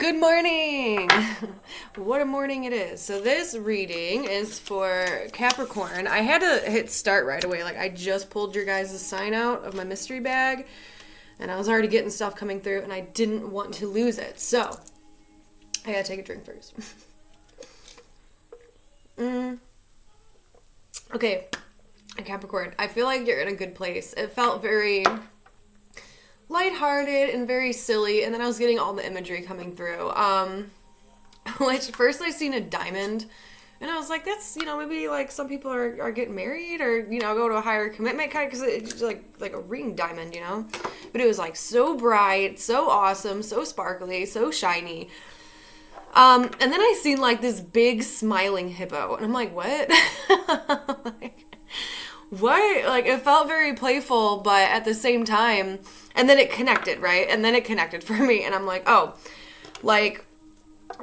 Good morning! What a morning it is. So this reading is for Capricorn. I had to hit start right away. Like, I just pulled your guys' sign out of my mystery bag, and I was already getting stuff coming through, and I didn't want to lose it. So, I gotta take a drink first. Okay, Capricorn, I feel like you're in a good place. It felt very lighthearted and very silly, and then I was getting all the imagery coming through. Which first I seen a diamond, and I was like, that's, maybe like some people are getting married or, go to a higher commitment kind of, because it's like a ring diamond, But it was like so bright, so awesome, so sparkly, so shiny. And then I seen like this big smiling hippo, and I'm like, what? What? Like, it felt very playful, but at the same time, and then it connected, right? And then it connected for me, and I'm like, oh, like,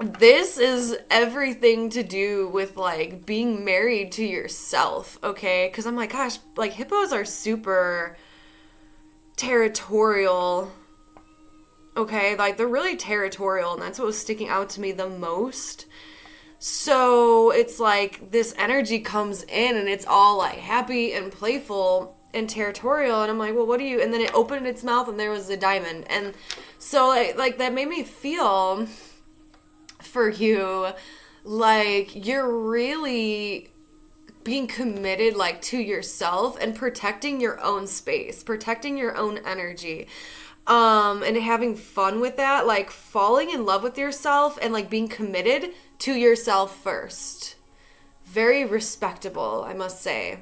this is everything to do with, like, being married to yourself, okay? Because I'm like, gosh, like, hippos are super territorial, okay? Like, they're really territorial, and that's what was sticking out to me the most. So it's like this energy comes in and it's all like happy and playful and territorial, and I'm like, well, what do you, and then it opened its mouth and there was a diamond. And so like that made me feel for you like you're really being committed, like, to yourself and protecting your own space, protecting your own energy. And having fun with that, like falling in love with yourself and like being committed to yourself first. Very respectable, I must say.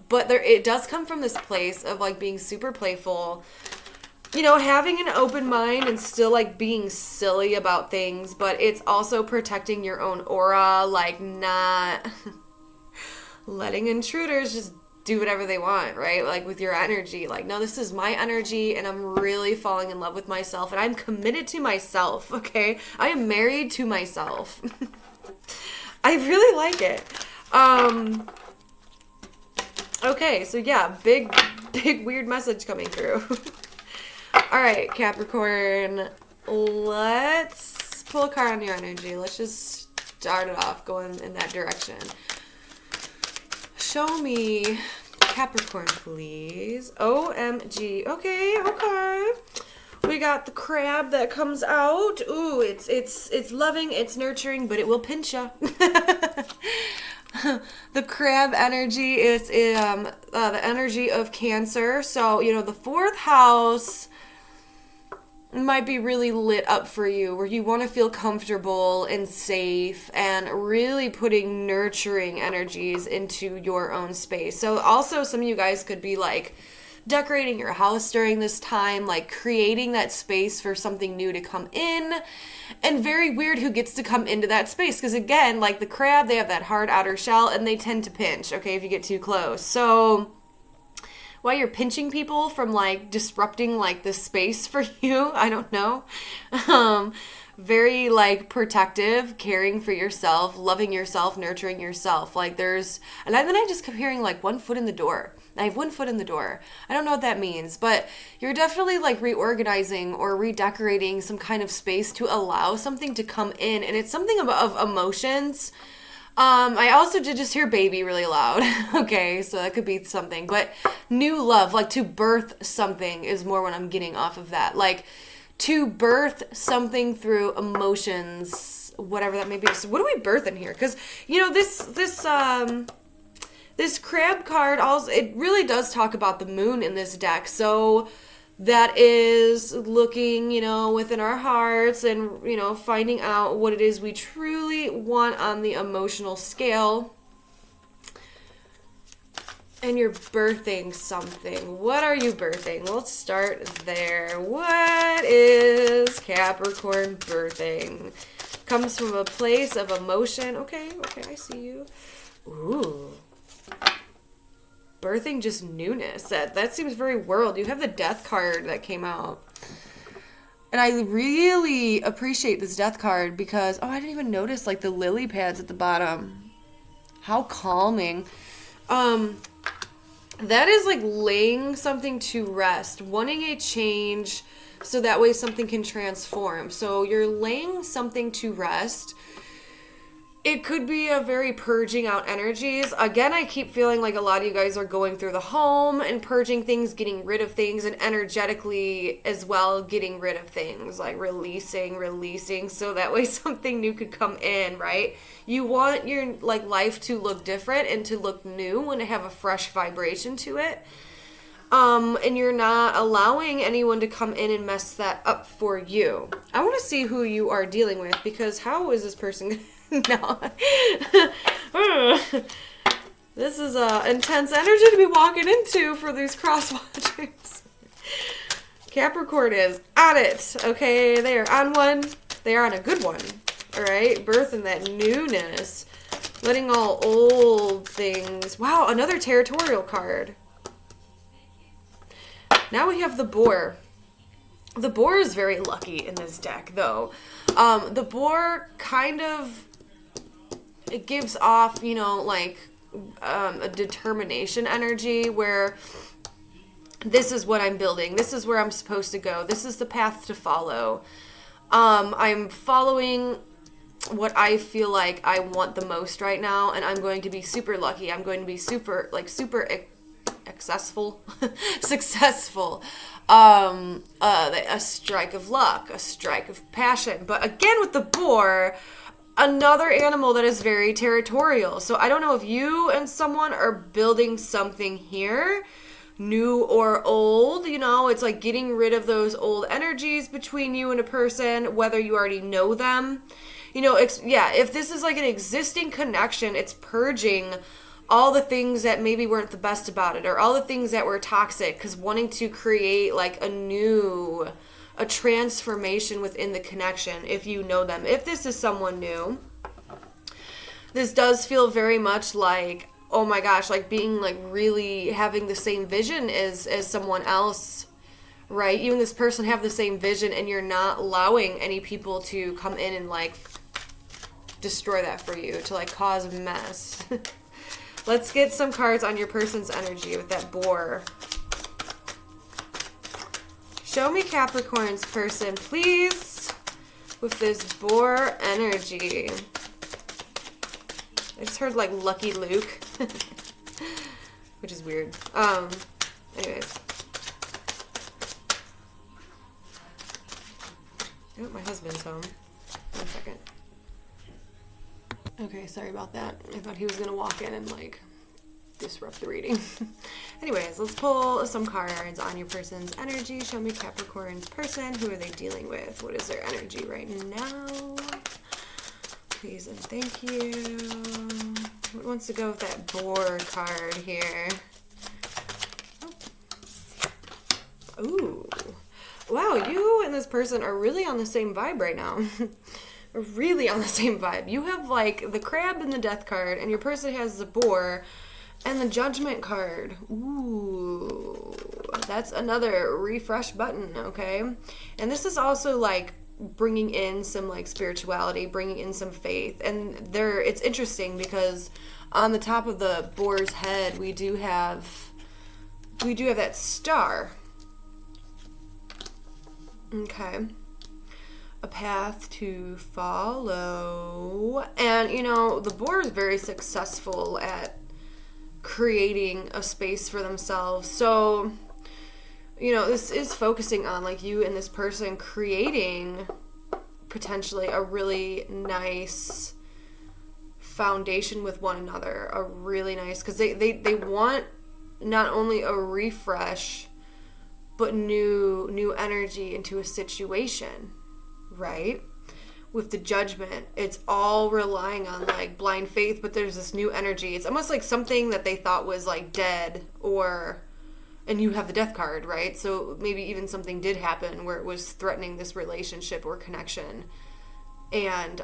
But it does come from this place of like being super playful, having an open mind and still like being silly about things, but it's also protecting your own aura, like not letting intruders just do whatever they want, right? Like with your energy. Like, no, this is my energy and I'm really falling in love with myself and I'm committed to myself, okay? I am married to myself. I really like it. Okay, so yeah, big weird message coming through. All right, Capricorn, let's pull a card on your energy. Let's just start it off going in that direction. Show me Capricorn, please. OMG. Okay. We got the crab that comes out. Ooh, it's loving, it's nurturing, but it will pinch you. The crab energy is the energy of Cancer. So, the fourth house might be really lit up for you, where you want to feel comfortable and safe and really putting nurturing energies into your own space. So also some of you guys could be like decorating your house during this time, like creating that space for something new to come in. And very weird who gets to come into that space, because again, like the crab, they have that hard outer shell and they tend to pinch, okay, if you get too close. So why you're pinching people from like disrupting like the space for you, I don't know. Very like protective, caring for yourself, loving yourself, nurturing yourself. Like then I just kept hearing like 1 foot in the door. I have 1 foot in the door. I don't know what that means, but you're definitely like reorganizing or redecorating some kind of space to allow something to come in, and it's something of emotions. I also did just hear baby really loud. Okay, so that could be something. But new love, like to birth something is more what I'm getting off of that. Like to birth something through emotions, whatever that may be. So what do we birth in here? Because, this crab card, also, it really does talk about the moon in this deck. So that is looking, within our hearts and, finding out what it is we truly want on the emotional scale. And you're birthing something. What are you birthing? Well, let's start there. What is Capricorn birthing? Comes from a place of emotion. Okay, I see you. Ooh. Birthing just newness. That seems very world. You have the death card that came out. And I really appreciate this death card because, I didn't even notice like the lily pads at the bottom. How calming. That is like laying something to rest, wanting a change, so that way something can transform. So you're laying something to rest. It could be a very purging out energies. Again, I keep feeling like a lot of you guys are going through the home and purging things, getting rid of things, and energetically as well getting rid of things, like releasing, so that way something new could come in, right? You want your like life to look different and to look new and to have a fresh vibration to it. And you're not allowing anyone to come in and mess that up for you. I want to see who you are dealing with, because how is this person no. This is intense energy to be walking into for these cross watchers. Capricorn is on it. Okay, they are on one. They are on a good one. All right, birthing that newness, letting all old things. Wow, another territorial card. Now we have the boar. The boar is very lucky in this deck, though. The boar kind of, it gives off, you know, like a determination energy where this is what I'm building. This is where I'm supposed to go. This is the path to follow. I'm following what I feel like I want the most right now, and I'm going to be super lucky. I'm going to be super successful. A strike of luck, a strike of passion. But again, with the boar, another animal that is very territorial. So I don't know if you and someone are building something here, new or old. You know, it's like getting rid of those old energies between you and a person, whether you already know them. You know, if this is like an existing connection, it's purging all the things that maybe weren't the best about it, or all the things that were toxic, because wanting to create like a transformation within the connection if you know them. If this is someone new, this does feel very much like, oh my gosh, like being like really having the same vision as someone else, right? You and this person have the same vision, and you're not allowing any people to come in and like destroy that for you, to like cause a mess. Let's get some cards on your person's energy with that boar. Show me Capricorn's person, please, with this boar energy. I just heard like Lucky Luke, which is weird. Anyways. Oh, my husband's home. 1 second. Okay, sorry about that. I thought he was going to walk in and, like, disrupt the reading. Anyways, let's pull some cards on your person's energy. Show me Capricorn's person. Who are they dealing with? What is their energy right now? Please and thank you. Who wants to go with that boar card here? Oh. Ooh. Wow, you and this person are really on the same vibe right now. Really on the same vibe. You have like the crab and the death card, and your person has the boar and the judgment card. Ooh, that's another refresh button, okay? And this is also like bringing in some like spirituality, bringing in some faith. And it's interesting because on the top of the boar's head, we do have that star. Okay. A path to follow. And, you know, the boar is very successful at creating a space for themselves. So, you know, this is focusing on, like, you and this person creating potentially a really nice foundation with one another. A really nice, because they want not only a refresh, but new energy into a situation. Right? With the judgment, it's all relying on like blind faith, but there's this new energy. It's almost like something that they thought was like dead, and you have the death card, right? So maybe even something did happen where it was threatening this relationship or connection. And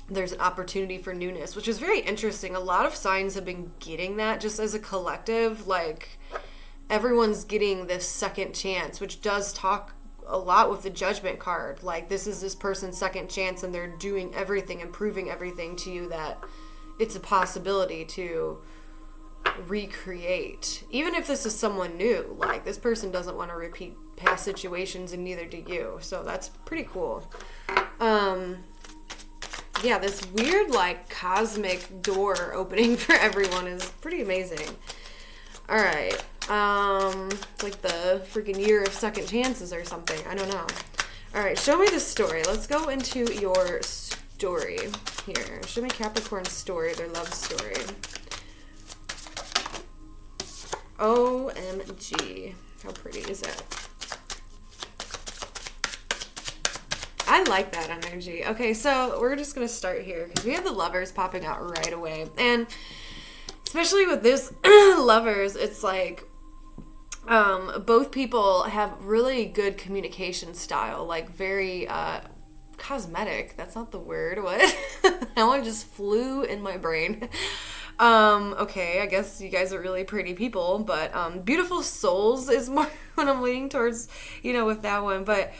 there's an opportunity for newness, which is very interesting. A lot of signs have been getting that just as a collective, like everyone's getting this second chance, which does talk a lot with the judgment card. Like, this is this person's second chance, and they're doing everything and proving everything to you that it's a possibility to recreate. Even if this is someone new, like, this person doesn't want to repeat past situations, and neither do you. So that's pretty cool. Yeah, this weird, like, cosmic door opening for everyone is pretty amazing. All right. It's like the freaking year of second chances or something. I don't know. All right, show me the story. Let's go into your story here. Show me Capricorn's story, their love story. OMG. How pretty is it? I like that energy. Okay, so we're just going to start here because we have the Lovers popping out right away. And especially with this Lovers, it's like both people have really good communication style, like very cosmetic. That's not the word. What? That one just flew in my brain. Okay, I guess you guys are really pretty people, but beautiful souls is more what I'm leaning towards, with that one. But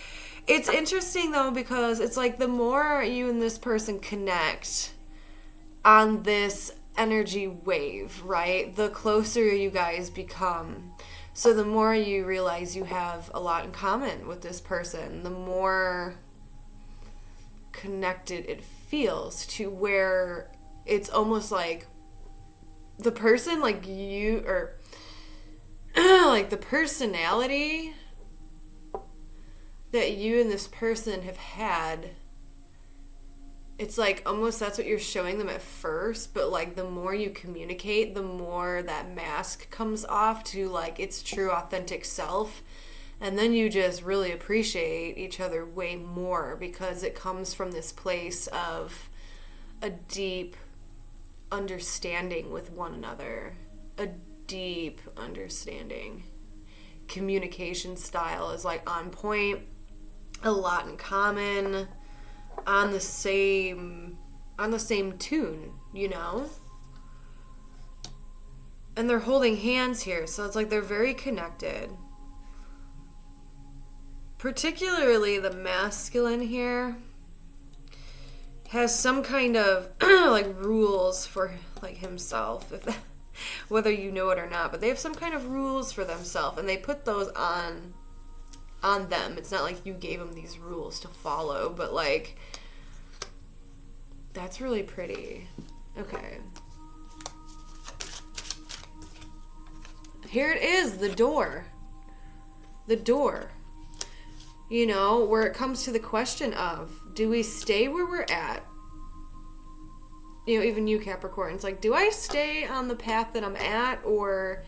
it's interesting, though, because it's like the more you and this person connect on this energy wave, right, the closer you guys become. So the more you realize you have a lot in common with this person, the more connected it feels, to where it's almost like the person, like you, or like the personality that you and this person have had, it's like almost that's what you're showing them at first, but like the more you communicate, the more that mask comes off to like its true authentic self. And then you just really appreciate each other way more because it comes from this place of a deep understanding with one another, a deep understanding. Communication style is like on point, a lot in common, on the same tune, And they're holding hands here, so it's like they're very connected. Particularly the masculine here has some kind of like rules for like himself, whether you know it or not, but they have some kind of rules for themselves, and they put those on them. It's not like you gave them these rules to follow, but like that's really pretty. Okay. Here it is, the door. The door. Where it comes to the question of, do we stay where we're at? Even you, Capricorn, it's like, do I stay on the path that I'm at, or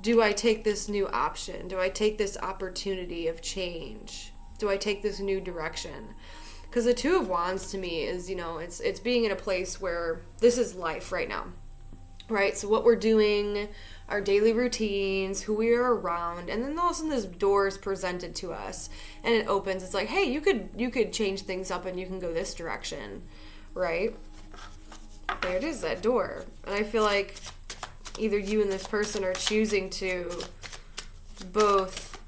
do I take this new option? Do I take this opportunity of change? Do I take this new direction? Because the Two of Wands to me is, it's being in a place where this is life right now, right? So what we're doing, our daily routines, who we are around, and then all of a sudden this door is presented to us and it opens. It's like, hey, you could change things up and you can go this direction, right? There it is, that door. And I feel like either you and this person are choosing to both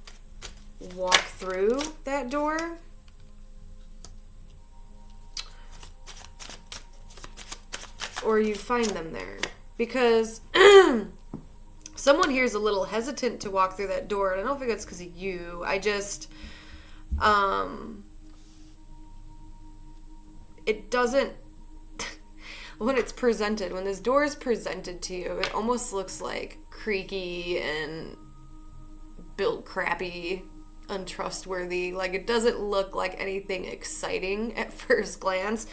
walk through that door, or you find them there. Because someone here is a little hesitant to walk through that door, and I don't think that's because of you. I just, it doesn't, when it's presented, when this door is presented to you, it almost looks like creaky and built crappy, untrustworthy. Like, it doesn't look like anything exciting at first glance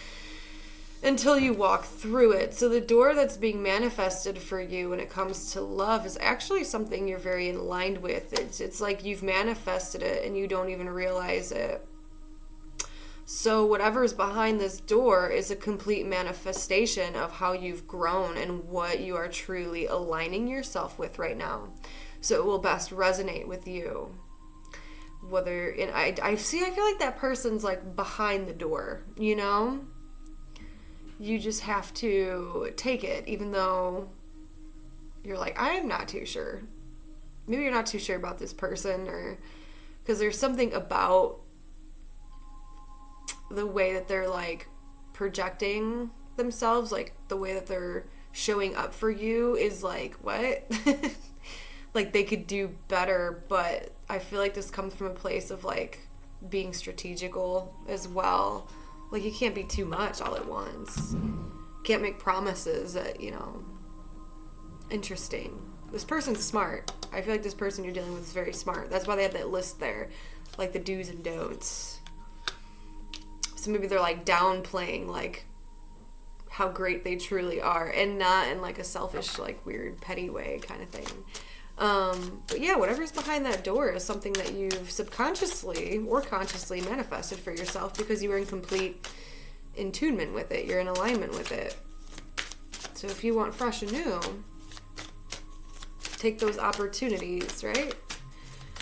until you walk through it. So the door that's being manifested for you when it comes to love is actually something you're very in line with. It's like you've manifested it and you don't even realize it. So whatever's behind this door is a complete manifestation of how you've grown and what you are truly aligning yourself with right now. So it will best resonate with you. I feel like that person's like behind the door, You just have to take it, even though you're like, I'm not too sure. Maybe you're not too sure about this person, or because there's something about the way that they're like projecting themselves, like the way that they're showing up for you is like, what? like they could do better, but I feel like this comes from a place of like being strategical as well. Like you can't be too much all at once. Can't make promises that, you know. Interesting. This person's smart. I feel like this person you're dealing with is very smart. That's why they have that list there, like the do's and don'ts. So maybe they're like downplaying like how great they truly are, and not in like a selfish, like weird petty way kind of thing. But yeah, whatever's behind that door is something that you've subconsciously or consciously manifested for yourself because you were in complete attunement with it. You're in alignment with it. So if you want fresh and new, take those opportunities, right?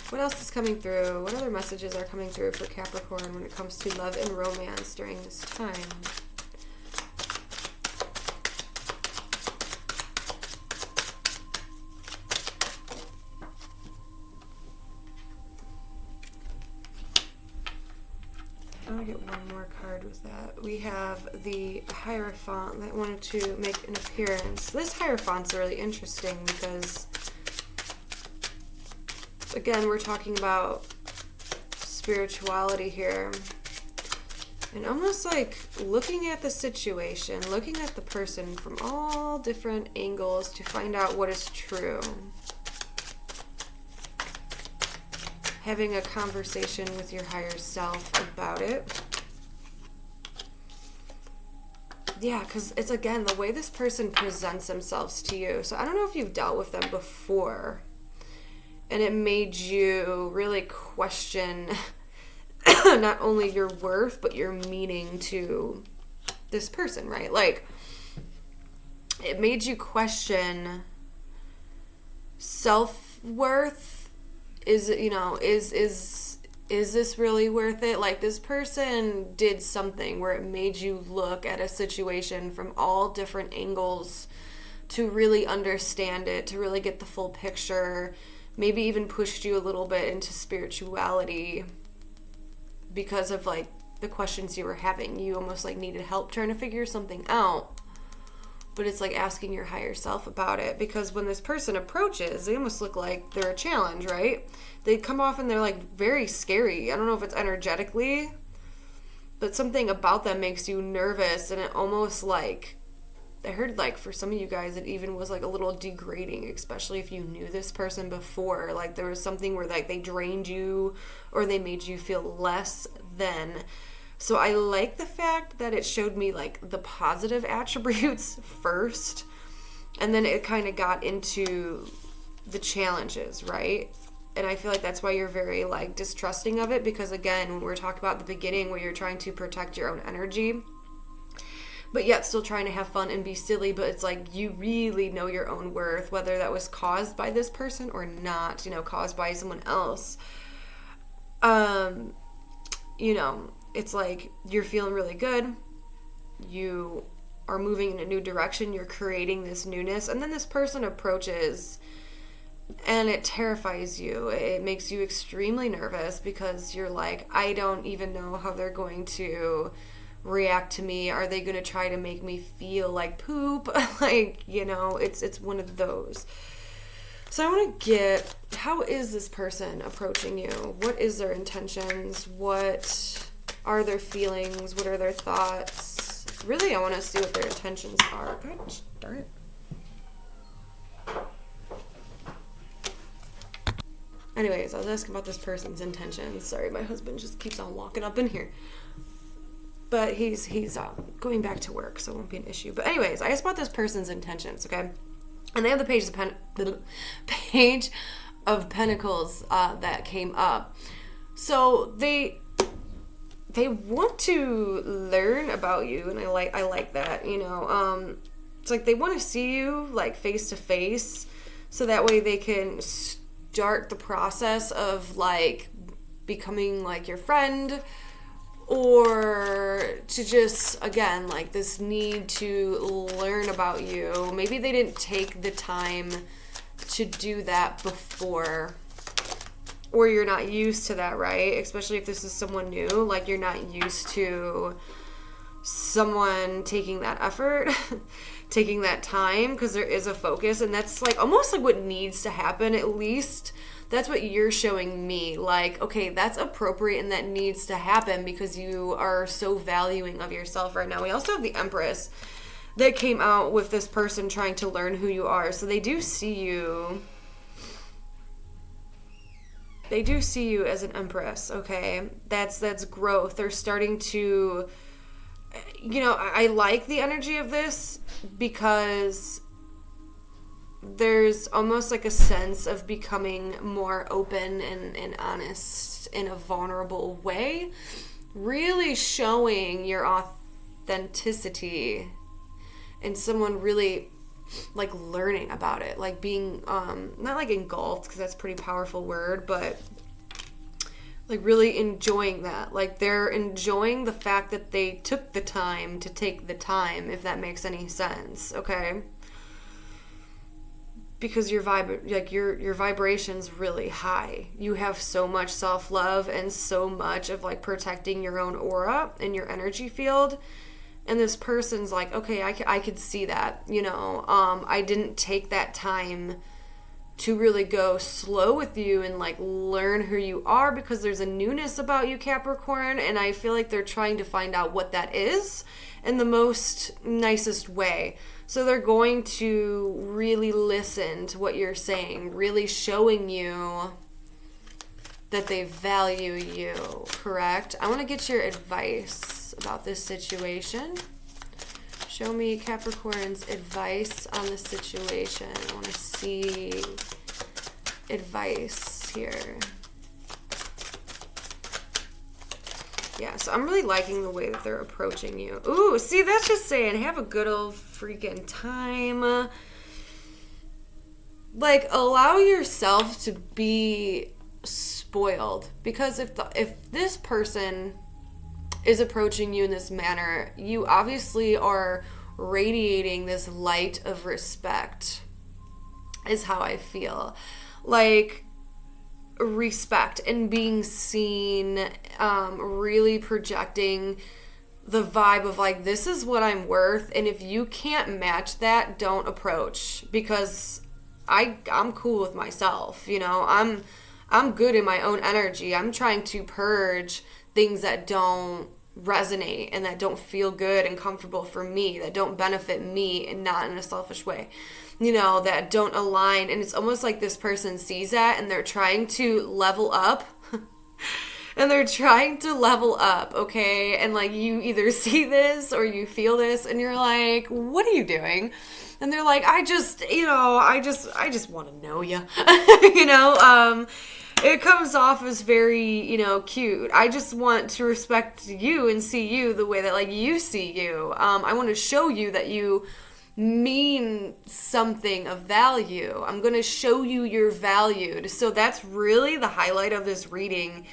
What else is coming through? What other messages are coming through for Capricorn when it comes to love and romance during this time? I'm going to get one more card with that. We have the Hierophant that wanted to make an appearance. This Hierophant's really interesting because, again, we're talking about spirituality here. And almost like looking at the situation, looking at the person from all different angles to find out what is true. Having a conversation with your higher self about it. Yeah, because it's, again, the way this person presents themselves to you. So I don't know if you've dealt with them before, and it made you really question not only your worth, but your meaning to this person, right? Like, it made you question self-worth. Is this really worth it? Like, this person did something where it made you look at a situation from all different angles to really understand it, to really get the full picture, maybe even pushed you a little bit into spirituality because of like the questions you were having. You almost like needed help trying to figure something out. But it's like asking your higher self about it, because when this person approaches, they almost look like they're a challenge, right? They come off and they're like very scary. I don't know if it's energetically, but something about them makes you nervous, and it almost like, I heard like for some of you guys, it even was like a little degrading, especially if you knew this person before. Like there was something where like they drained you or they made you feel less than. So I like the fact that it showed me like the positive attributes first, and then it kind of got into the challenges, right? And I feel like that's why you're very like distrusting of it, because again, when we're talking about the beginning where you're trying to protect your own energy, but yet still trying to have fun and be silly, but it's like you really know your own worth, whether that was caused by this person or not, caused by someone else. It's like you're feeling really good. You are moving in a new direction. You're creating this newness. And then this person approaches and it terrifies you. It makes you extremely nervous because you're like, I don't even know how they're going to react to me. Are they going to try to make me feel like poop? It's one of those. So I want to get, how is this person approaching you? What is their intentions? What are their feelings? What are their thoughts? Really, I want to see what their intentions are. God darn it. Anyways, I was asking about this person's intentions. Sorry, my husband just keeps on walking up in here. But he's going back to work, so it won't be an issue. But anyways, I asked about this person's intentions, okay? And they have the Page of Pentacles that came up. So they want to learn about you, and I like that, it's like they want to see you like face to face, so that way they can start the process of like becoming like your friend, or to just, again, like this need to learn about you. Maybe they didn't take the time to do that before, or you're not used to that, right? Especially if this is someone new, like you're not used to someone taking that effort, taking that time, because there is a focus, and that's like almost like what needs to happen. At least that's what you're showing me. Like, okay, that's appropriate and that needs to happen because you are so valuing of yourself right now. We also have the Empress that came out with this person trying to learn who you are. So they do see you. They do see you as an Empress, okay? That's growth. They're starting to, you know, I like the energy of this because there's almost like a sense of becoming more open and honest in a vulnerable way. Really showing your authenticity and someone really like learning about it, like being not like engulfed, because that's a pretty powerful word, but like really enjoying that. Like they're enjoying the fact that they took the time to take the time, if that makes any sense, okay? Because your vibration's really high. You have so much self-love and so much of like protecting your own aura and your energy field. And this person's like, okay, I could see that, you know. I didn't take that time to really go slow with you and like learn who you are, because there's a newness about you, Capricorn, and I feel like they're trying to find out what that is in the most nicest way. So they're going to really listen to what you're saying, really showing you that they value you, correct? I want to get your advice about this situation. Show me Capricorn's advice on the situation. I want to see advice here. Yeah, so I'm really liking the way that they're approaching you. Ooh, see, that's just saying have a good old freaking time. Like, allow yourself to be spoiled. Because if this person is approaching you in this manner, you obviously are radiating this light of respect, is how I feel. Like, respect and being seen, really projecting the vibe of like, this is what I'm worth, and if you can't match that, don't approach, because I'm cool with myself, you know. I'm good in my own energy. I'm trying to purge things that don't resonate and that don't feel good and comfortable for me, that don't benefit me and not in a selfish way, you know, that don't align. And it's almost like this person sees that and they're trying to level up and they're trying to level up, okay? And like, you either see this or you feel this and you're like, what are you doing? And they're like, I just want to know you. You know, it comes off as very, you know, cute. I just want to respect you and see you the way that like you see you. I want to show you that you mean something of value. I'm going to show you you're valued. So that's really the highlight of this reading,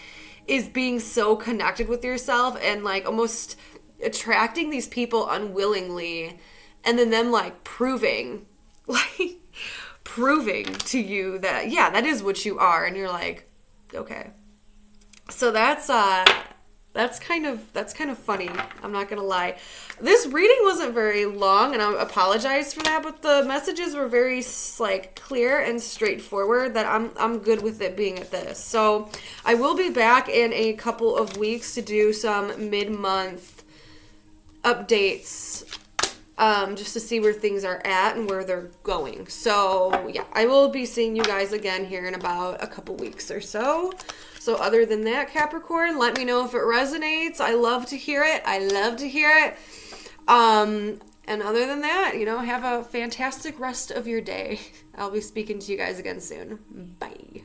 is being so connected with yourself and like almost attracting these people unwillingly, and then them like proving to you that, yeah, that is what you are. And you're like, okay. So that's kind of funny. I'm not going to lie. This reading wasn't very long, and I apologize for that, but the messages were very like clear and straightforward, that I'm good with it being at this. So I will be back in a couple of weeks to do some mid-month updates, just to see where things are at and where they're going. So yeah, I will be seeing you guys again here in about a couple weeks or so. So other than that, Capricorn, let me know if it resonates. I love to hear it. And other than that, you know, have a fantastic rest of your day. I'll be speaking to you guys again soon. Bye.